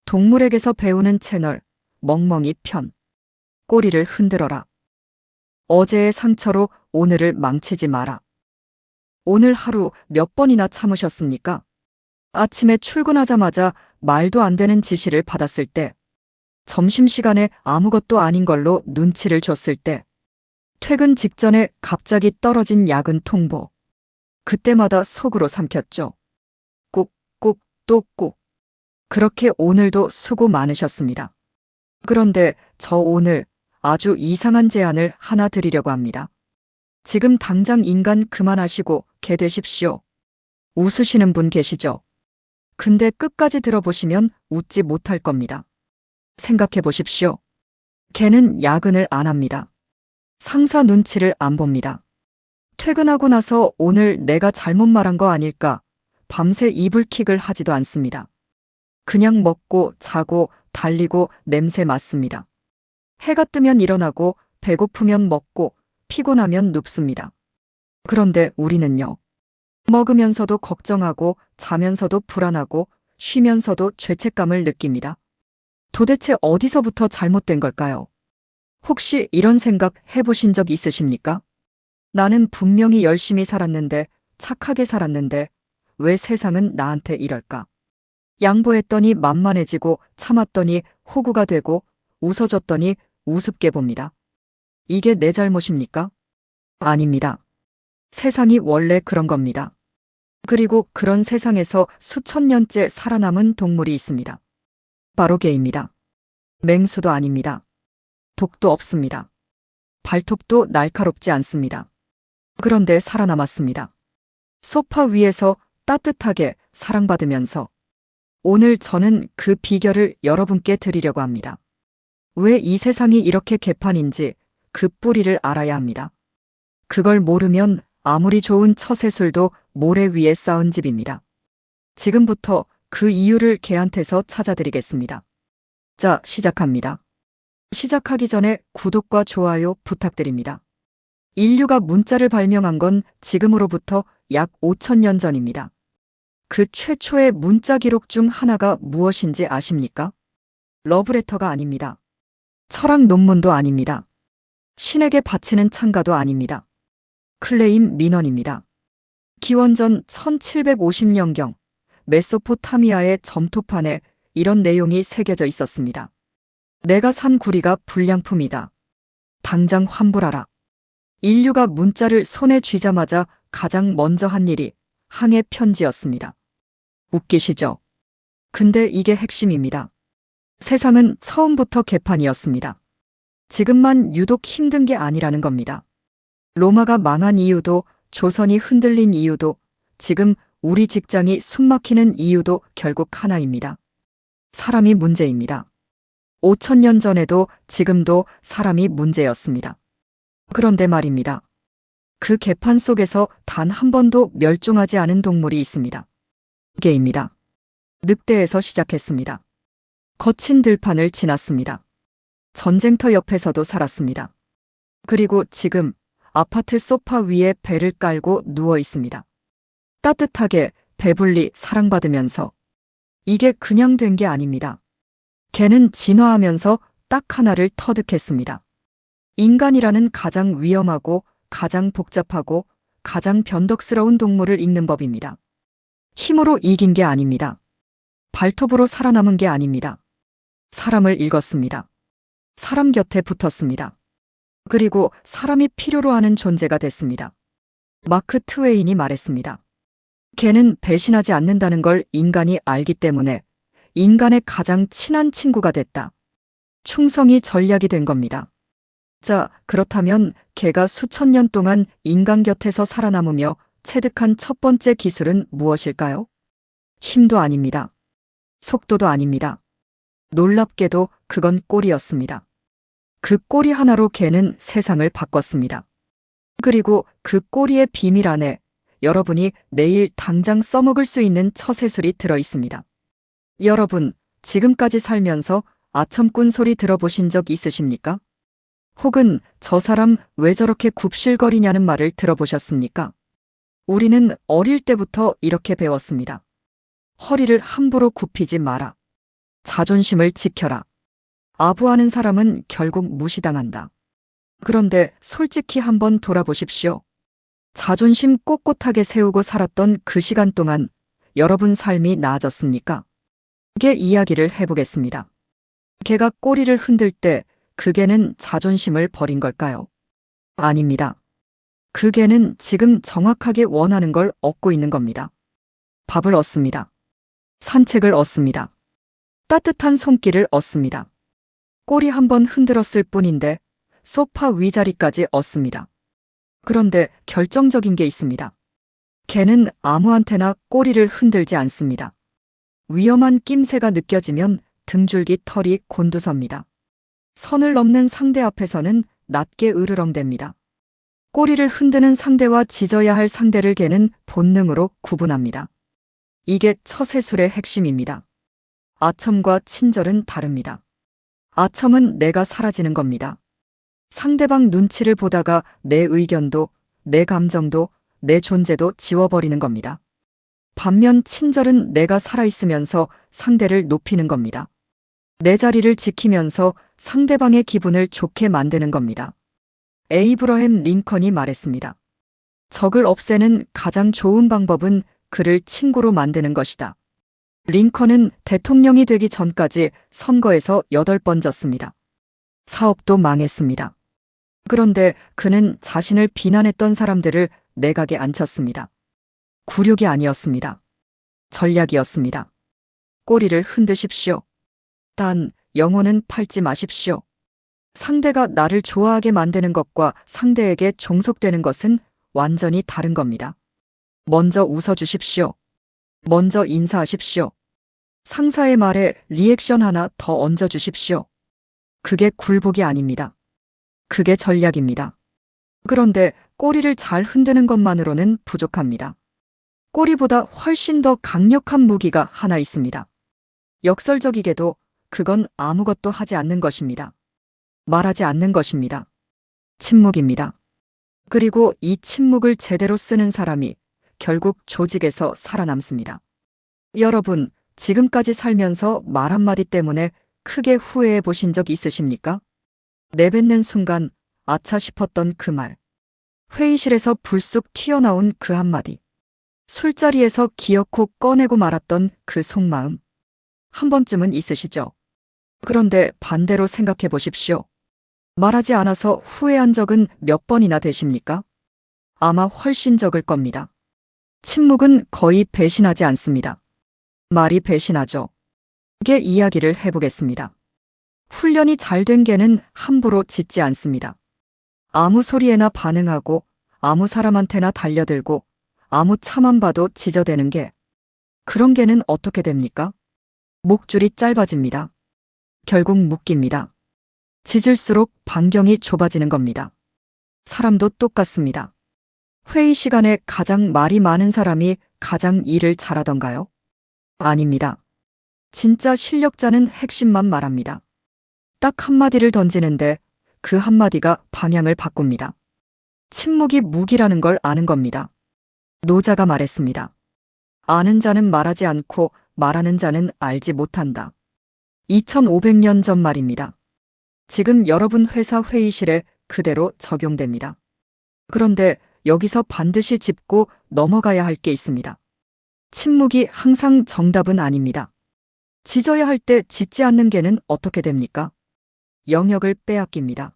동물에게서 배우는 채널, 멍멍이 편. 꼬리를 흔들어라. 어제의 상처로 오늘을 망치지 마라. 오늘 하루 몇 번이나 참으셨습니까? 아침에 출근하자마자 말도 안 되는 지시를 받았을 때, 점심시간에 아무것도 아닌 걸로 눈치를 줬을 때, 퇴근 직전에 갑자기 떨어진 야근 통보. 그때마다 속으로 삼켰죠. 꾹꾹 또 꾹. 그렇게 오늘도 수고 많으셨습니다. 그런데 저 오늘 아주 이상한 제안을 하나 드리려고 합니다. 지금 당장 인간 그만하시고 개 되십시오. 웃으시는 분 계시죠? 근데 끝까지 들어보시면 웃지 못할 겁니다. 생각해 보십시오. 개는 야근을 안 합니다. 상사 눈치를 안 봅니다. 퇴근하고 나서 오늘 내가 잘못 말한 거 아닐까 밤새 이불킥을 하지도 않습니다. 그냥 먹고 자고 달리고 냄새 맡습니다. 해가 뜨면 일어나고 배고프면 먹고 피곤하면 눕습니다. 그런데 우리는요. 먹으면서도 걱정하고 자면서도 불안하고 쉬면서도 죄책감을 느낍니다. 도대체 어디서부터 잘못된 걸까요? 혹시 이런 생각 해보신 적 있으십니까? 나는 분명히 열심히 살았는데, 착하게 살았는데, 왜 세상은 나한테 이럴까? 양보했더니 만만해지고 참았더니 호구가 되고 웃어줬더니 우습게 봅니다. 이게 내 잘못입니까? 아닙니다. 세상이 원래 그런 겁니다. 그리고 그런 세상에서 수천 년째 살아남은 동물이 있습니다. 바로 개입니다. 맹수도 아닙니다. 독도 없습니다. 발톱도 날카롭지 않습니다. 그런데 살아남았습니다. 소파 위에서 따뜻하게 사랑받으면서 오늘 저는 그 비결을 여러분께 드리려고 합니다. 왜 이 세상이 이렇게 개판인지 그 뿌리를 알아야 합니다. 그걸 모르면 아무리 좋은 처세술도 모래 위에 쌓은 집입니다. 지금부터 그 이유를 개한테서 찾아드리겠습니다. 자, 시작합니다. 시작하기 전에 구독과 좋아요 부탁드립니다. 인류가 문자를 발명한 건 지금으로부터 약 5,000년 전입니다. 그 최초의 문자 기록 중 하나가 무엇인지 아십니까? 러브레터가 아닙니다. 철학 논문도 아닙니다. 신에게 바치는 찬가도 아닙니다. 클레임 민원입니다. 기원전 1750년경 메소포타미아의 점토판에 이런 내용이 새겨져 있었습니다. 내가 산 구리가 불량품이다. 당장 환불하라. 인류가 문자를 손에 쥐자마자 가장 먼저 한 일이 항해 편지였습니다. 웃기시죠? 근데 이게 핵심입니다. 세상은 처음부터 개판이었습니다. 지금만 유독 힘든 게 아니라는 겁니다. 로마가 망한 이유도, 조선이 흔들린 이유도, 지금 우리 직장이 숨막히는 이유도 결국 하나입니다. 사람이 문제입니다. 5,000년 전에도 지금도 사람이 문제였습니다. 그런데 말입니다. 그 개판 속에서 단 한 번도 멸종하지 않은 동물이 있습니다. 개입니다. 늑대에서 시작했습니다. 거친 들판을 지났습니다. 전쟁터 옆에서도 살았습니다. 그리고 지금 아파트 소파 위에 배를 깔고 누워 있습니다. 따뜻하게 배불리 사랑받으면서. 이게 그냥 된 게 아닙니다. 개는 진화하면서 딱 하나를 터득했습니다. 인간이라는 가장 위험하고 가장 복잡하고 가장 변덕스러운 동물을 읽는 법입니다. 힘으로 이긴 게 아닙니다. 발톱으로 살아남은 게 아닙니다. 사람을 읽었습니다. 사람 곁에 붙었습니다. 그리고 사람이 필요로 하는 존재가 됐습니다. 마크 트웨인이 말했습니다. 개는 배신하지 않는다는 걸 인간이 알기 때문에 인간의 가장 친한 친구가 됐다. 충성이 전략이 된 겁니다. 자, 그렇다면 개가 수천 년 동안 인간 곁에서 살아남으며 체득한 첫 번째 기술은 무엇일까요? 힘도 아닙니다. 속도도 아닙니다. 놀랍게도 그건 꼬리였습니다. 그 꼬리 하나로 개는 세상을 바꿨습니다. 그리고 그 꼬리의 비밀 안에 여러분이 내일 당장 써먹을 수 있는 처세술이 들어 있습니다. 여러분, 지금까지 살면서 아첨꾼 소리 들어보신 적 있으십니까? 혹은 저 사람 왜 저렇게 굽실거리냐는 말을 들어보셨습니까? 우리는 어릴 때부터 이렇게 배웠습니다. 허리를 함부로 굽히지 마라. 자존심을 지켜라. 아부하는 사람은 결국 무시당한다. 그런데 솔직히 한번 돌아보십시오. 자존심 꼿꼿하게 세우고 살았던 그 시간 동안 여러분 삶이 나아졌습니까? 개 이야기를 해보겠습니다. 개가 꼬리를 흔들 때 그 개는 자존심을 버린 걸까요? 아닙니다. 그 개는 지금 정확하게 원하는 걸 얻고 있는 겁니다. 밥을 얻습니다. 산책을 얻습니다. 따뜻한 손길을 얻습니다. 꼬리 한번 흔들었을 뿐인데 소파 위자리까지 얻습니다. 그런데 결정적인 게 있습니다. 개는 아무한테나 꼬리를 흔들지 않습니다. 위험한 낌새가 느껴지면 등줄기 털이 곤두섭니다. 선을 넘는 상대 앞에서는 낮게 으르렁댑니다. 꼬리를 흔드는 상대와 짖어야 할 상대를 개는 본능으로 구분합니다. 이게 처세술의 핵심입니다. 아첨과 친절은 다릅니다. 아첨은 내가 사라지는 겁니다. 상대방 눈치를 보다가 내 의견도, 내 감정도, 내 존재도 지워버리는 겁니다. 반면 친절은 내가 살아있으면서 상대를 높이는 겁니다. 내 자리를 지키면서 상대방의 기분을 좋게 만드는 겁니다. 에이브러햄 링컨이 말했습니다. 적을 없애는 가장 좋은 방법은 그를 친구로 만드는 것이다. 링컨은 대통령이 되기 전까지 선거에서 8번 졌습니다. 사업도 망했습니다. 그런데 그는 자신을 비난했던 사람들을 내각에 앉혔습니다. 굴욕이 아니었습니다. 전략이었습니다. 꼬리를 흔드십시오. 단 영혼은 팔지 마십시오. 상대가 나를 좋아하게 만드는 것과 상대에게 종속되는 것은 완전히 다른 겁니다. 먼저 웃어주십시오. 먼저 인사하십시오. 상사의 말에 리액션 하나 더 얹어주십시오. 그게 굴복이 아닙니다. 그게 전략입니다. 그런데 꼬리를 잘 흔드는 것만으로는 부족합니다. 꼬리보다 훨씬 더 강력한 무기가 하나 있습니다. 역설적이게도 그건 아무것도 하지 않는 것입니다. 말하지 않는 것입니다. 침묵입니다. 그리고 이 침묵을 제대로 쓰는 사람이 결국 조직에서 살아남습니다. 여러분, 지금까지 살면서 말 한마디 때문에 크게 후회해 보신 적 있으십니까? 내뱉는 순간 아차 싶었던 그 말. 회의실에서 불쑥 튀어나온 그 한마디. 술자리에서 기어코 꺼내고 말았던 그 속마음. 한 번쯤은 있으시죠? 그런데 반대로 생각해 보십시오. 말하지 않아서 후회한 적은 몇 번이나 되십니까? 아마 훨씬 적을 겁니다. 침묵은 거의 배신하지 않습니다. 말이 배신하죠. 개 이야기를 해보겠습니다. 훈련이 잘 된 개는 함부로 짖지 않습니다. 아무 소리에나 반응하고 아무 사람한테나 달려들고 아무 차만 봐도 짖어대는 개. 그런 개는 어떻게 됩니까? 목줄이 짧아집니다. 결국 묶입니다. 짖을수록 반경이 좁아지는 겁니다. 사람도 똑같습니다. 회의 시간에 가장 말이 많은 사람이 가장 일을 잘하던가요? 아닙니다. 진짜 실력자는 핵심만 말합니다. 딱 한마디를 던지는데 그 한마디가 방향을 바꿉니다. 침묵이 무기라는 걸 아는 겁니다. 노자가 말했습니다. 아는 자는 말하지 않고 말하는 자는 알지 못한다. 2500년 전 말입니다. 지금 여러분 회사 회의실에 그대로 적용됩니다. 그런데 여기서 반드시 짚고 넘어가야 할 게 있습니다. 침묵이 항상 정답은 아닙니다. 짖어야 할 때 짖지 않는 개는 어떻게 됩니까? 영역을 빼앗깁니다.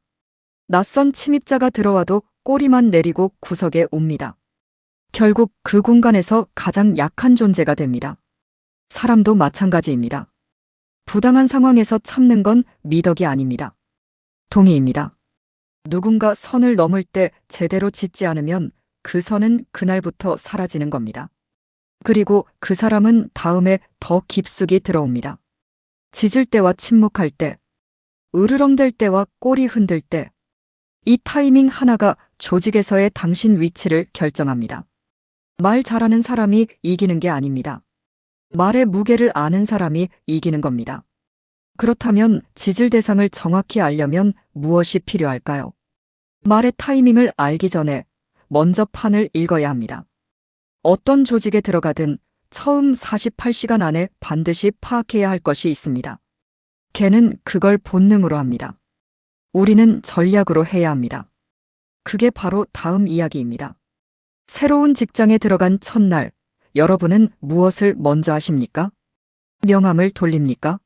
낯선 침입자가 들어와도 꼬리만 내리고 구석에 옵니다. 결국 그 공간에서 가장 약한 존재가 됩니다. 사람도 마찬가지입니다. 부당한 상황에서 참는 건 미덕이 아닙니다. 동의입니다. 누군가 선을 넘을 때 제대로 짖지 않으면 그 선은 그날부터 사라지는 겁니다. 그리고 그 사람은 다음에 더 깊숙이 들어옵니다. 짖을 때와 침묵할 때, 으르렁댈 때와 꼬리 흔들 때, 이 타이밍 하나가 조직에서의 당신 위치를 결정합니다. 말 잘하는 사람이 이기는 게 아닙니다. 말의 무게를 아는 사람이 이기는 겁니다. 그렇다면 짖을 대상을 정확히 알려면 무엇이 필요할까요? 말의 타이밍을 알기 전에 먼저 판을 읽어야 합니다. 어떤 조직에 들어가든 처음 48시간 안에 반드시 파악해야 할 것이 있습니다. 걔는 그걸 본능으로 합니다. 우리는 전략으로 해야 합니다. 그게 바로 다음 이야기입니다. 새로운 직장에 들어간 첫날, 여러분은 무엇을 먼저 하십니까? 명함을 돌립니까?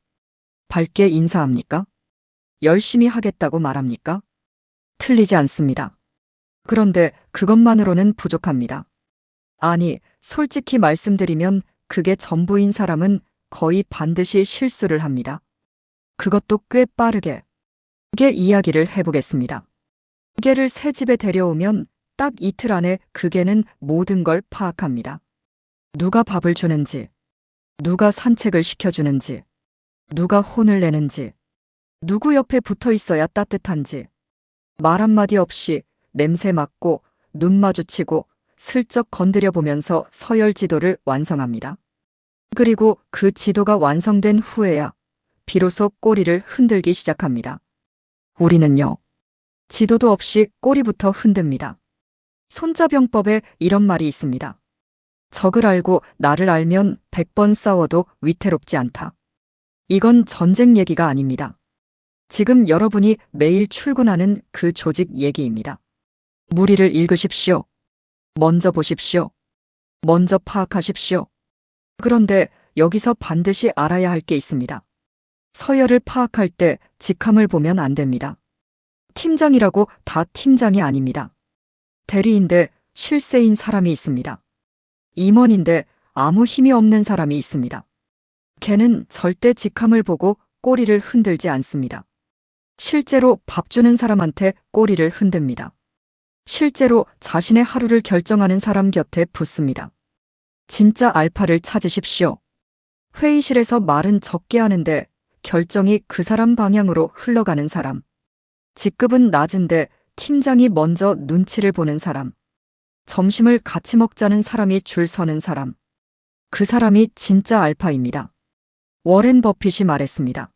밝게 인사합니까? 열심히 하겠다고 말합니까? 틀리지 않습니다. 그런데 그것만으로는 부족합니다. 아니, 솔직히 말씀드리면 그게 전부인 사람은 거의 반드시 실수를 합니다. 그것도 꽤 빠르게. 게 이야기를 해보겠습니다. 개를 새 집에 데려오면 딱 이틀 안에 그 개는 모든 걸 파악합니다. 누가 밥을 주는지, 누가 산책을 시켜주는지, 누가 혼을 내는지, 누구 옆에 붙어 있어야 따뜻한지, 말 한마디 없이 냄새 맡고 눈 마주치고 슬쩍 건드려 보면서 서열 지도를 완성합니다. 그리고 그 지도가 완성된 후에야 비로소 꼬리를 흔들기 시작합니다. 우리는요, 지도도 없이 꼬리부터 흔듭니다. 손자병법에 이런 말이 있습니다. 적을 알고 나를 알면 100번 싸워도 위태롭지 않다. 이건 전쟁 얘기가 아닙니다. 지금 여러분이 매일 출근하는 그 조직 얘기입니다. 무리를 읽으십시오. 먼저 보십시오. 먼저 파악하십시오. 그런데 여기서 반드시 알아야 할 게 있습니다. 서열을 파악할 때 직함을 보면 안 됩니다. 팀장이라고 다 팀장이 아닙니다. 대리인데 실세인 사람이 있습니다. 임원인데 아무 힘이 없는 사람이 있습니다. 걔는 절대 직함을 보고 꼬리를 흔들지 않습니다. 실제로 밥 주는 사람한테 꼬리를 흔듭니다. 실제로 자신의 하루를 결정하는 사람 곁에 붙습니다. 진짜 알파를 찾으십시오. 회의실에서 말은 적게 하는데 결정이 그 사람 방향으로 흘러가는 사람. 직급은 낮은데 팀장이 먼저 눈치를 보는 사람. 점심을 같이 먹자는 사람이 줄 서는 사람. 그 사람이 진짜 알파입니다. 워렌 버핏이 말했습니다.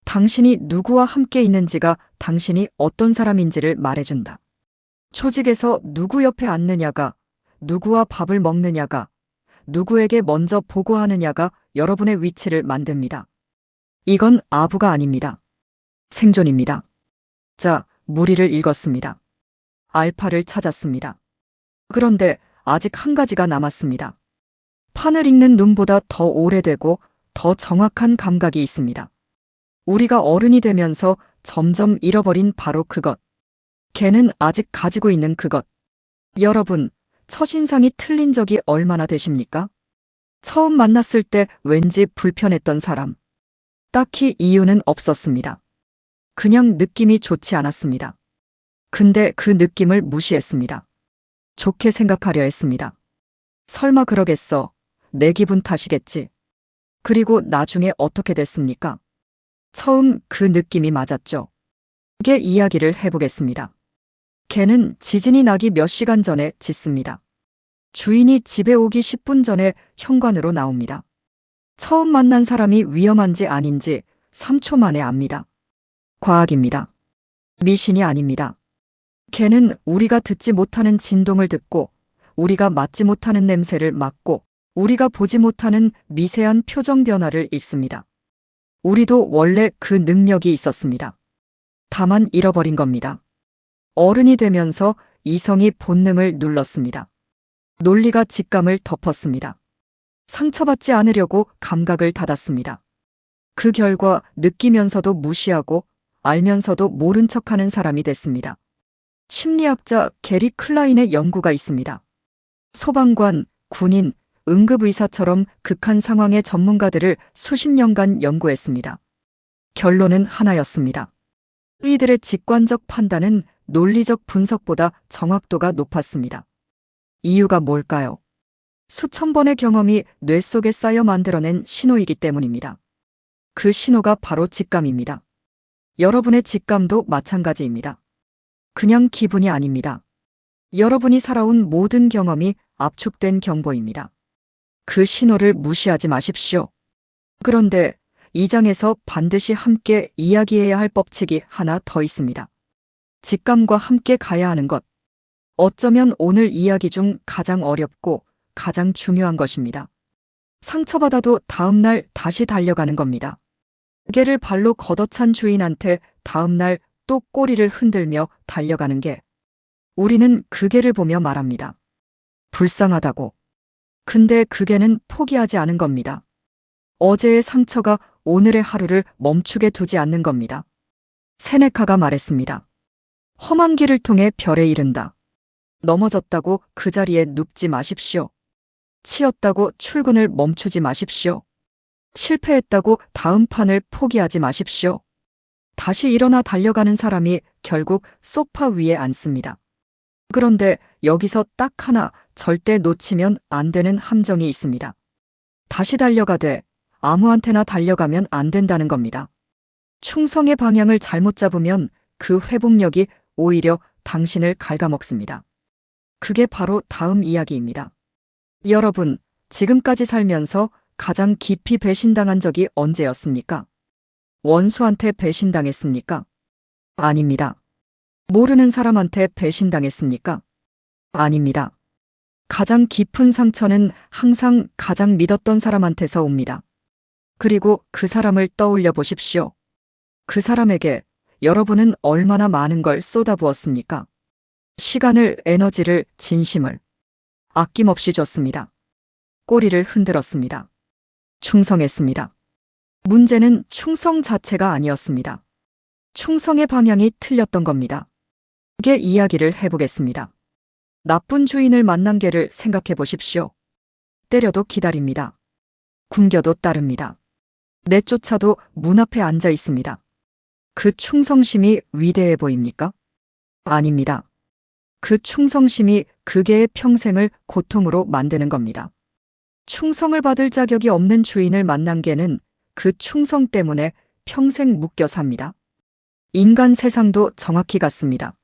당신이 누구와 함께 있는지가 당신이 어떤 사람인지를 말해준다. 조직에서 누구 옆에 앉느냐가, 누구와 밥을 먹느냐가, 누구에게 먼저 보고하느냐가 여러분의 위치를 만듭니다. 이건 아부가 아닙니다. 생존입니다. 자, 무리를 읽었습니다. 알파를 찾았습니다. 그런데 아직 한 가지가 남았습니다. 판을 읽는 눈보다 더 오래되고 더 정확한 감각이 있습니다. 우리가 어른이 되면서 점점 잃어버린 바로 그것. 걔는 아직 가지고 있는 그것. 여러분, 첫인상이 틀린 적이 얼마나 되십니까? 처음 만났을 때 왠지 불편했던 사람. 딱히 이유는 없었습니다. 그냥 느낌이 좋지 않았습니다. 근데 그 느낌을 무시했습니다. 좋게 생각하려 했습니다. 설마 그러겠어. 내 기분 탓이겠지. 그리고 나중에 어떻게 됐습니까? 처음 그 느낌이 맞았죠. 그게 이야기를 해보겠습니다. 걔는 지진이 나기 몇 시간 전에 짖습니다. 주인이 집에 오기 10분 전에 현관으로 나옵니다. 처음 만난 사람이 위험한지 아닌지 3초 만에 압니다. 과학입니다. 미신이 아닙니다. 걔는 우리가 듣지 못하는 진동을 듣고, 우리가 맡지 못하는 냄새를 맡고, 우리가 보지 못하는 미세한 표정 변화를 읽습니다. 우리도 원래 그 능력이 있었습니다. 다만 잃어버린 겁니다. 어른이 되면서 이성이 본능을 눌렀습니다. 논리가 직감을 덮었습니다. 상처받지 않으려고 감각을 닫았습니다. 그 결과 느끼면서도 무시하고 알면서도 모른 척하는 사람이 됐습니다. 심리학자 게리 클라인의 연구가 있습니다. 소방관, 군인, 응급의사처럼 극한 상황의 전문가들을 수십 년간 연구했습니다. 결론은 하나였습니다. 이들의 직관적 판단은 논리적 분석보다 정확도가 높았습니다. 이유가 뭘까요? 수천 번의 경험이 뇌 속에 쌓여 만들어낸 신호이기 때문입니다. 그 신호가 바로 직감입니다. 여러분의 직감도 마찬가지입니다. 그냥 기분이 아닙니다. 여러분이 살아온 모든 경험이 압축된 경보입니다. 그 신호를 무시하지 마십시오. 그런데 이 장에서 반드시 함께 이야기해야 할 법칙이 하나 더 있습니다. 직감과 함께 가야 하는 것. 어쩌면 오늘 이야기 중 가장 어렵고 가장 중요한 것입니다. 상처받아도 다음날 다시 달려가는 겁니다. 개를 발로 걷어찬 주인한테 다음날 또 꼬리를 흔들며 달려가는 개. 우리는 그 개를 보며 말합니다. 불쌍하다고. 근데 그 개는 포기하지 않은 겁니다. 어제의 상처가 오늘의 하루를 멈추게 두지 않는 겁니다. 세네카가 말했습니다. 험한 길을 통해 별에 이른다. 넘어졌다고 그 자리에 눕지 마십시오. 치였다고 출근을 멈추지 마십시오. 실패했다고 다음 판을 포기하지 마십시오. 다시 일어나 달려가는 사람이 결국 소파 위에 앉습니다. 그런데 여기서 딱 하나 절대 놓치면 안 되는 함정이 있습니다. 다시 달려가되 아무한테나 달려가면 안 된다는 겁니다. 충성의 방향을 잘못 잡으면 그 회복력이 오히려 당신을 갉아먹습니다. 그게 바로 다음 이야기입니다. 여러분, 지금까지 살면서 가장 깊이 배신당한 적이 언제였습니까? 원수한테 배신당했습니까? 아닙니다. 모르는 사람한테 배신당했습니까? 아닙니다. 가장 깊은 상처는 항상 가장 믿었던 사람한테서 옵니다. 그리고 그 사람을 떠올려 보십시오. 그 사람에게 여러분은 얼마나 많은 걸 쏟아부었습니까? 시간을, 에너지를, 진심을 아낌없이 줬습니다. 꼬리를 흔들었습니다. 충성했습니다. 문제는 충성 자체가 아니었습니다. 충성의 방향이 틀렸던 겁니다. 개 이야기를 해보겠습니다. 나쁜 주인을 만난 개를 생각해 보십시오. 때려도 기다립니다. 굶겨도 따릅니다. 내쫓아도 문 앞에 앉아 있습니다. 그 충성심이 위대해 보입니까? 아닙니다. 그 충성심이 그 개의 평생을 고통으로 만드는 겁니다. 충성을 받을 자격이 없는 주인을 만난 개는 그 충성 때문에 평생 묶여 삽니다. 인간 세상도 정확히 같습니다.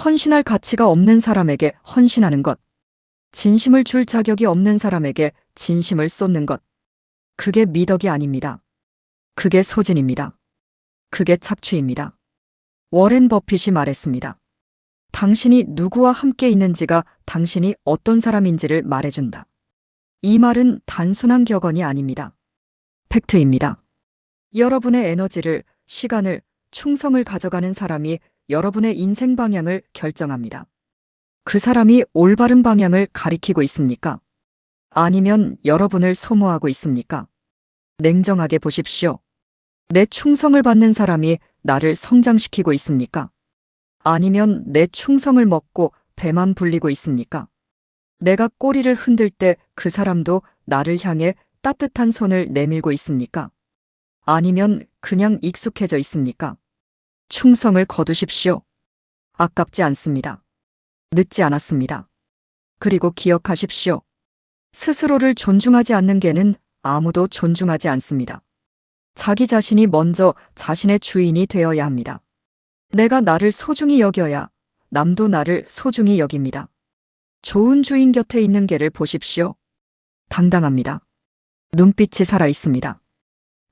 헌신할 가치가 없는 사람에게 헌신하는 것, 진심을 줄 자격이 없는 사람에게 진심을 쏟는 것, 그게 미덕이 아닙니다. 그게 소진입니다. 그게 착취입니다. 워렌 버핏이 말했습니다. 당신이 누구와 함께 있는지가 당신이 어떤 사람인지를 말해준다. 이 말은 단순한 격언이 아닙니다. 팩트입니다. 여러분의 에너지를, 시간을, 충성을 가져가는 사람이 여러분의 인생 방향을 결정합니다. 그 사람이 올바른 방향을 가리키고 있습니까? 아니면 여러분을 소모하고 있습니까? 냉정하게 보십시오. 내 충성을 받는 사람이 나를 성장시키고 있습니까? 아니면 내 충성을 먹고 배만 불리고 있습니까? 내가 꼬리를 흔들 때 그 사람도 나를 향해 따뜻한 손을 내밀고 있습니까? 아니면 그냥 익숙해져 있습니까? 충성을 거두십시오. 아깝지 않습니다. 늦지 않았습니다. 그리고 기억하십시오. 스스로를 존중하지 않는 개는 아무도 존중하지 않습니다. 자기 자신이 먼저 자신의 주인이 되어야 합니다. 내가 나를 소중히 여겨야 남도 나를 소중히 여깁니다. 좋은 주인 곁에 있는 개를 보십시오. 당당합니다. 눈빛이 살아 있습니다.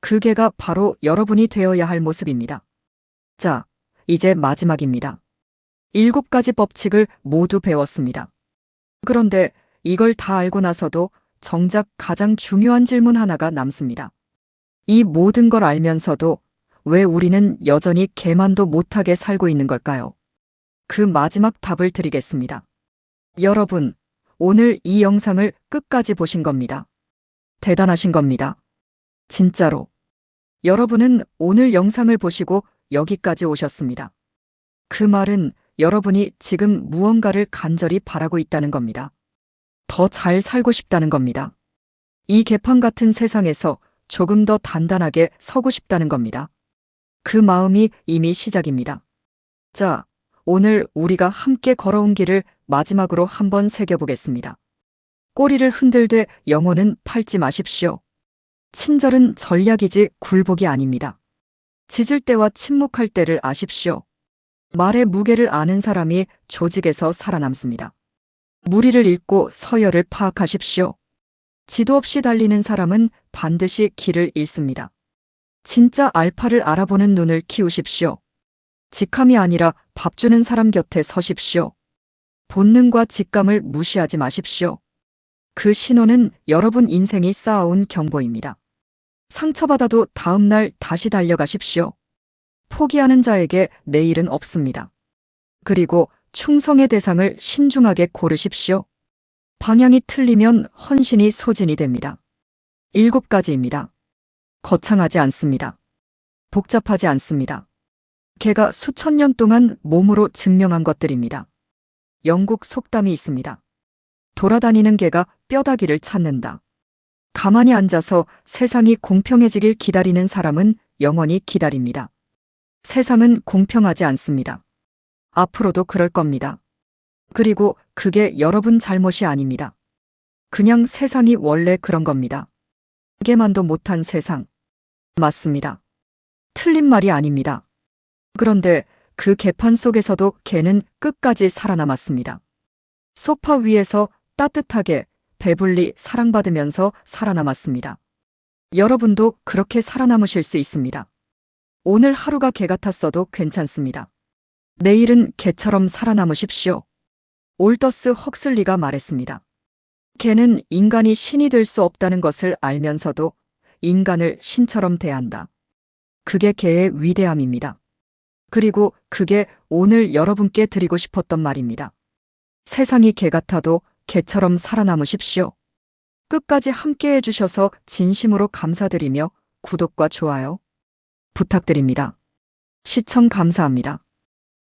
그 개가 바로 여러분이 되어야 할 모습입니다. 자, 이제 마지막입니다. 7가지 법칙을 모두 배웠습니다. 그런데 이걸 다 알고 나서도 정작 가장 중요한 질문 하나가 남습니다. 이 모든 걸 알면서도 왜 우리는 여전히 개만도 못하게 살고 있는 걸까요? 그 마지막 답을 드리겠습니다. 여러분, 오늘 이 영상을 끝까지 보신 겁니다. 대단하신 겁니다. 진짜로. 여러분은 오늘 영상을 보시고 여기까지 오셨습니다. 그 말은 여러분이 지금 무언가를 간절히 바라고 있다는 겁니다. 더 잘 살고 싶다는 겁니다. 이 개판 같은 세상에서 조금 더 단단하게 서고 싶다는 겁니다. 그 마음이 이미 시작입니다. 자, 오늘 우리가 함께 걸어온 길을 마지막으로 한번 새겨보겠습니다. 꼬리를 흔들되 영혼은 팔지 마십시오. 친절은 전략이지 굴복이 아닙니다. 짖을 때와 침묵할 때를 아십시오. 말의 무게를 아는 사람이 조직에서 살아남습니다. 무리를 읽고 서열을 파악하십시오. 지도 없이 달리는 사람은 반드시 길을 잃습니다. 진짜 알파를 알아보는 눈을 키우십시오. 직함이 아니라 밥 주는 사람 곁에 서십시오. 본능과 직감을 무시하지 마십시오. 그 신호는 여러분 인생이 쌓아온 경보입니다. 상처받아도 다음 날 다시 달려가십시오. 포기하는 자에게 내일은 없습니다. 그리고 충성의 대상을 신중하게 고르십시오. 방향이 틀리면 헌신이 소진이 됩니다. 7가지입니다. 거창하지 않습니다. 복잡하지 않습니다. 개가 수천 년 동안 몸으로 증명한 것들입니다. 영국 속담이 있습니다. 돌아다니는 개가 뼈다귀를 찾는다. 가만히 앉아서 세상이 공평해지길 기다리는 사람은 영원히 기다립니다. 세상은 공평하지 않습니다. 앞으로도 그럴 겁니다. 그리고 그게 여러분 잘못이 아닙니다. 그냥 세상이 원래 그런 겁니다. 개만도 못한 세상. 맞습니다. 틀린 말이 아닙니다. 그런데 그 개판 속에서도 개는 끝까지 살아남았습니다. 소파 위에서 따뜻하게 배불리 사랑받으면서 살아남았습니다. 여러분도 그렇게 살아남으실 수 있습니다. 오늘 하루가 개 같았어도 괜찮습니다. 내일은 개처럼 살아남으십시오. 올더스 헉슬리가 말했습니다. 개는 인간이 신이 될 수 없다는 것을 알면서도 인간을 신처럼 대한다. 그게 개의 위대함입니다. 그리고 그게 오늘 여러분께 드리고 싶었던 말입니다. 세상이 개 같아도 개처럼 살아남으십시오. 끝까지 함께 해주셔서 진심으로 감사드리며 구독과 좋아요 부탁드립니다. 시청 감사합니다.